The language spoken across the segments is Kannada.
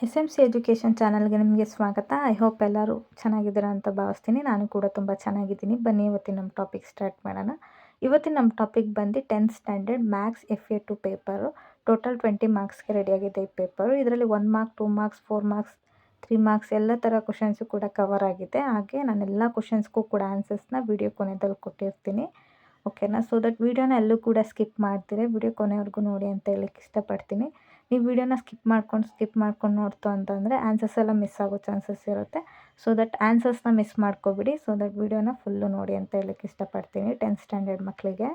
SMC ಎಜುಕೇಷನ್ ಚಾನಲ್‌ಗೆ ನಿಮಗೆ ಸ್ವಾಗತ. ಐ ಹೋಪ್ ಎಲ್ಲರೂ ಚೆನ್ನಾಗಿದ್ದೀರಾ ಅಂತ ಭಾವಿಸ್ತೀನಿ. ನಾನು ಕೂಡ ತುಂಬ ಚೆನ್ನಾಗಿದ್ದೀನಿ. ಬನ್ನಿ ಇವತ್ತಿನ ನಮ್ಮ ಟಾಪಿಕ್ ಸ್ಟಾರ್ಟ್ ಮಾಡೋಣ. ಇವತ್ತಿನ ನಮ್ಮ ಟಾಪಿಕ್ ಬಂದು 10th standard maths FA2 paper. Total 20 ಮಾರ್ಕ್ಸ್‌ಗೆ ರೆಡಿಯಾಗಿದೆ ಈ ಪೇಪರು. ಇದರಲ್ಲಿ 1 ಮಾರ್ಕ್, 2 ಮಾರ್ಕ್ಸ್, 4 ಮಾರ್ಕ್ಸ್, 3 ಮಾರ್ಕ್ಸ್ ಎಲ್ಲ ಥರ ಕ್ವಶನ್ಸು ಕೂಡ ಕವರ್ ಆಗಿದೆ. ಹಾಗೆ ನಾನು ಎಲ್ಲ ಕ್ವಶನ್ಸ್ಗೂ ಕೂಡ ಆನ್ಸರ್ಸ್ನ ವಿಡಿಯೋ ಕೊನೆಯಲ್ಲಿ ಕೊಟ್ಟಿರ್ತೀನಿ. ಓಕೆನಾ? ಸೊ ದಟ್ ವಿಡಿಯೋನ ಎಲ್ಲೂ ಕೂಡ ಸ್ಕಿಪ್ ಮಾಡ್ತೀರಿ. ವಿಡಿಯೋ ಕೊನೆವರೆಗೂ ನೋಡಿ ಅಂತ ಹೇಳಕ್ಕೆ ಇಷ್ಟಪಡ್ತೀನಿ. ನೀವು ವಿಡಿಯೋನ ಸ್ಕಿಪ್ ಮಾಡ್ಕೊಂಡು ನೋಡ್ತು ಅಂತಂದರೆ ಆನ್ಸರ್ಸ್ ಎಲ್ಲ ಮಿಸ್ ಆಗೋ ಚಾನ್ಸಸ್ ಇರುತ್ತೆ. ಸೊ ದಟ್ ಆನ್ಸರ್ಸ್ನ ಮಿಸ್ ಮಾಡ್ಕೋಬಿಡಿ. ಸೊ ದಟ್ ವಿಡಿಯೋನ ಫುಲ್ಲು ನೋಡಿ ಅಂತ ಹೇಳಕ್ಕೆ ಇಷ್ಟಪಡ್ತೀನಿ 10th ಸ್ಟ್ಯಾಂಡರ್ಡ್ ಮಕ್ಕಳಿಗೆ.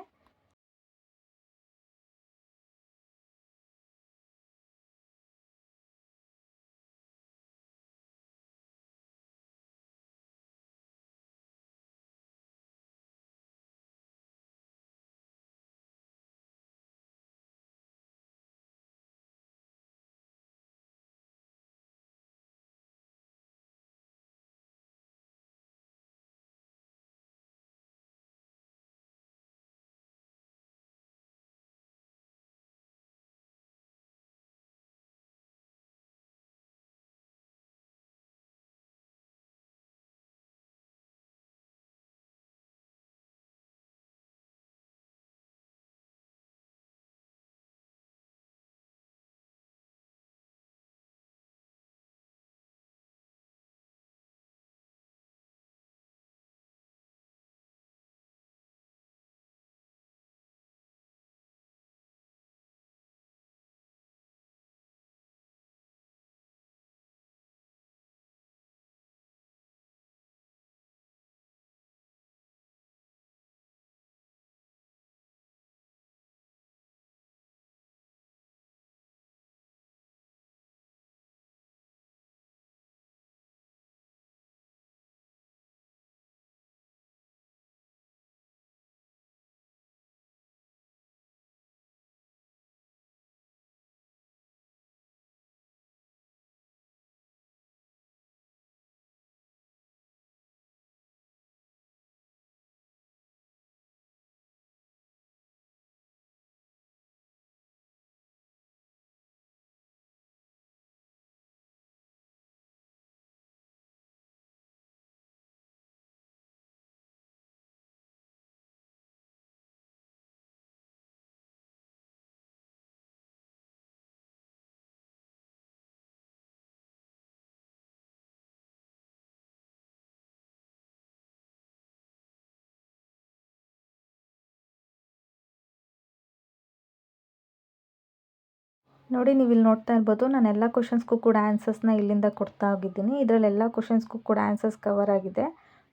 ನೋಡಿ ನೀವು ಇಲ್ಲಿ ನೋಡ್ತಾ ಇರ್ಬೋದು, ನಾನು ಎಲ್ಲ ಕ್ವಶನ್ಸ್ಗೂ ಕೂಡ ಆನ್ಸರ್ಸ್ನ ಇಲ್ಲಿಂದ ಕೊಡ್ತಾ ಹೋಗಿದ್ದೀನಿ. ಇದರಲ್ಲಿ ಎಲ್ಲ ಕ್ವಶನ್ಸ್ಗೂ ಕೂಡ ಆನ್ಸರ್ಸ್ ಕವರ್ ಆಗಿದೆ.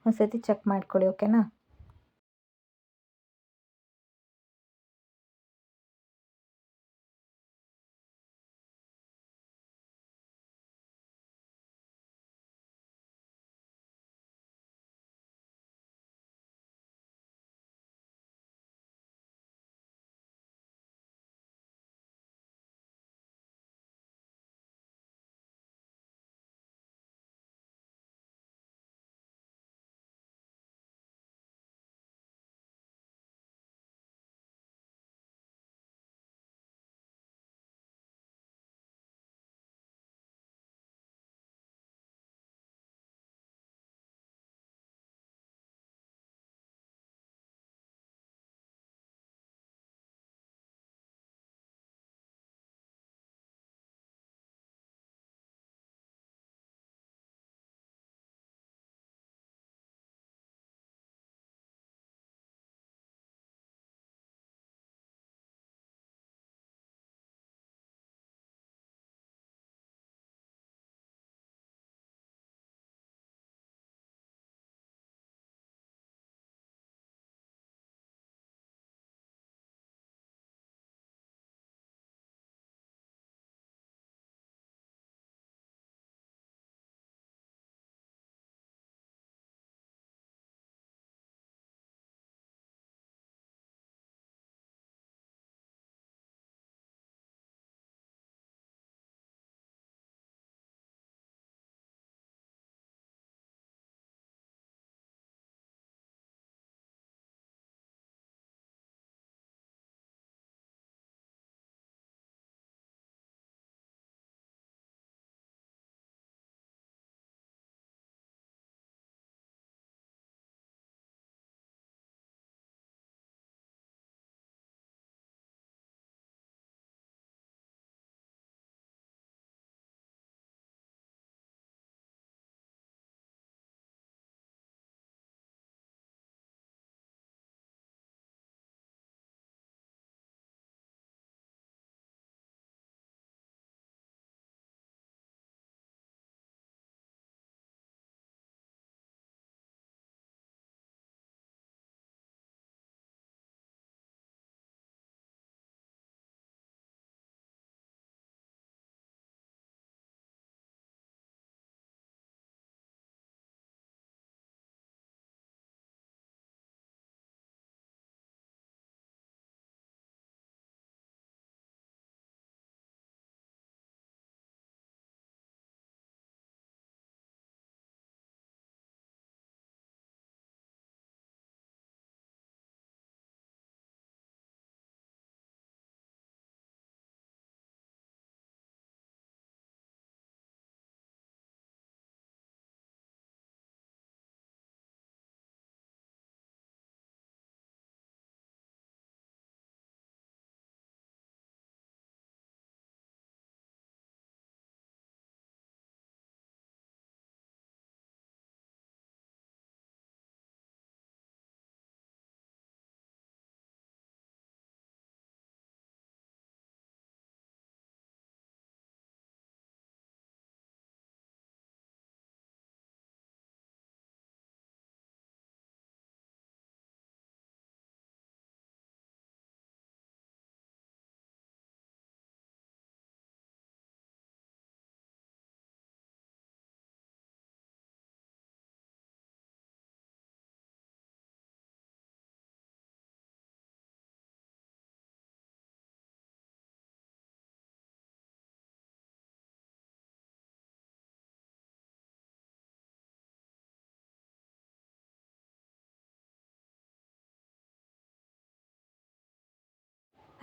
ಒಂದ್ಸತಿ ಚೆಕ್ ಮಾಡ್ಕೊಳ್ಳಿ. ಓಕೆನಾ?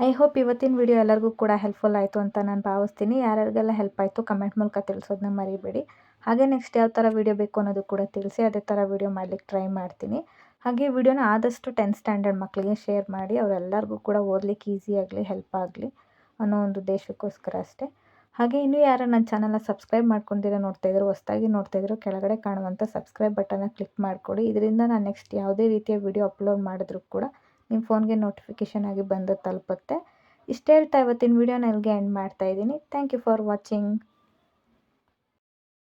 ಐ ಹೋಪ್ ಇವತ್ತಿನ ವಿಡಿಯೋ ಎಲ್ಲರಿಗೂ ಕೂಡ ಹೆಲ್ಪ್ಫುಲ್ ಆಯಿತು ಅಂತ ನಾನು ಭಾವಿಸ್ತೀನಿ. ಯಾರ್ಯಾರಿಗೆಲ್ಲ ಹೆಲ್ಪ್ ಆಯಿತು ಕಮೆಂಟ್ ಮೂಲಕ ತಿಳಿಸೋದನ್ನ ಮರಿಬೇಡಿ. ಹಾಗೆ ನೆಕ್ಸ್ಟ್ ಯಾವ ಥರ ವಿಡಿಯೋ ಬೇಕು ಅನ್ನೋದು ಕೂಡ ತಿಳಿಸಿ, ಅದೇ ಥರ ವಿಡಿಯೋ ಮಾಡಲಿಕ್ಕೆ ಟ್ರೈ ಮಾಡ್ತೀನಿ. ಹಾಗೆ ವಿಡಿಯೋನ ಆದಷ್ಟು 10th ಸ್ಟ್ಯಾಂಡರ್ಡ್ ಮಕ್ಕಳಿಗೆ ಶೇರ್ ಮಾಡಿ, ಅವರೆಲ್ಲರಿಗೂ ಕೂಡ ಓದಲಿಕ್ಕೆ ಈಸಿ ಆಗಲಿ, ಹೆಲ್ಪ್ ಆಗಲಿ ಅನ್ನೋ ಒಂದು ಉದ್ದೇಶಕ್ಕೋಸ್ಕರ ಅಷ್ಟೇ. ಹಾಗೆ ಇನ್ನೂ ಯಾರು ನನ್ನ ಚಾನಲ್ನ ಸಬ್ಸ್ಕ್ರೈಬ್ ಮಾಡ್ಕೊಂಡಿರೋ ನೋಡ್ತಾಯಿದ್ರು, ಹೊಸದಾಗಿ ನೋಡ್ತಾಯಿದ್ರು, ಕೆಳಗಡೆ ಕಾಣುವಂಥ ಸಬ್ಸ್ಕ್ರೈಬ್ ಬಟನ್ನ ಕ್ಲಿಕ್ ಮಾಡಿಕೊಡಿ. ಇದರಿಂದ ನಾನು ನೆಕ್ಸ್ಟ್ ಯಾವುದೇ ರೀತಿಯ ವಿಡಿಯೋ ಅಪ್ಲೋಡ್ ಮಾಡಿದ್ರೂ ಕೂಡ ನಿಮ್ಮ ಫೋನ್ಗೆ ನೋಟಿಫಿಕೇಷನ್ ಆಗಿ ಬಂದು ತಲುಪುತ್ತೆ. ಇಷ್ಟು ಹೇಳ್ತಾ ಇವತ್ತಿನ ವಿಡಿಯೋನ ಇಲ್ಲಿಗೆ ಎಂಡ್ ಮಾಡ್ತಾಯಿದ್ದೀನಿ. Thank you for watching.